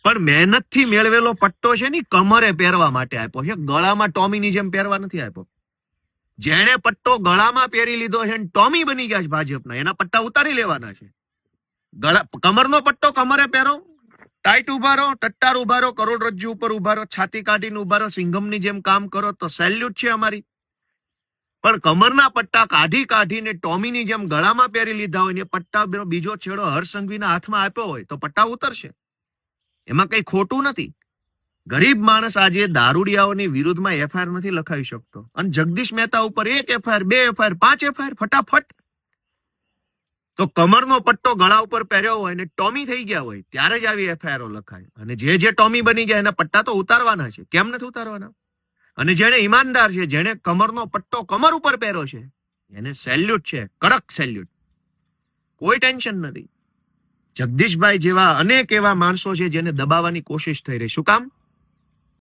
પણ મહેનતથી મેળવેલો પટ્ટો છે ને કમરે પહેરવા માટે આપ્યો છે, ગળામાં ટોમીની જેમ પહેરવા નથી આપ્યો. જેણે પટ્ટો ગળામાં પહેરી લીધો છે ટોમી બની ગયા છે ભાજપના, એના પટ્ટા ઉતારી લેવાના છે. કમરનો પટ્ટો કમરે પહેરો, ટાઈટ ઉભા રહો, ટટ્ટાર ઉભા રહો, કરોડરજ્જુ ઉપર ઉભા રહો, છાતી કાઢીને ઉભા રહો, સિંઘમની જેમ કામ કરો તો સેલ્યુટ છે અમારી. પણ કમરના પટ્ટા કાઢીને ટોમીની જેમ ગળામાં પહેરી લીધા હોય ને પટ્ટા બીજો છેડો હર્ષસંઘવીના હાથમાં આપ્યો હોય તો પટ્ટા ઉતરશે, એમાં કઈ ખોટું નથી. ગરીબ માણસ આજે દારૂડિયાઓની વિરુદ્ધમાં એફઆઈઆર નથી લખાવી શકતો, અને જગદીશ મહેતા ઉપર 1 એફઆઈઆર 2 એફઆઈઆર 5 એફઆઈઆર ફટાફટ. તો કમરનો પટ્ટો ગળા ઉપર પહેર્યો હોય ને ટોમી થઈ ગયા હોય ત્યારે જ આવી એફઆઈઆરો લખાય. અને જે ટોમી બની ગયા એના પટ્ટા તો ઉતારવાના છે, કેમ નથી ઉતારવાના? અને જેને ઈમાનદાર છે, જેને કમરનો પટ્ટો કમર ઉપર પહેર્યો છે, એને સેલ્યુટ છે, કડક સેલ્યુટ, કોઈ ટેન્શન નથી. જગદીશભાઈ જેવા અનેક એવા માણસો છે જેને દબાવવાની કોશિશ થઈ રહી. શું કામ?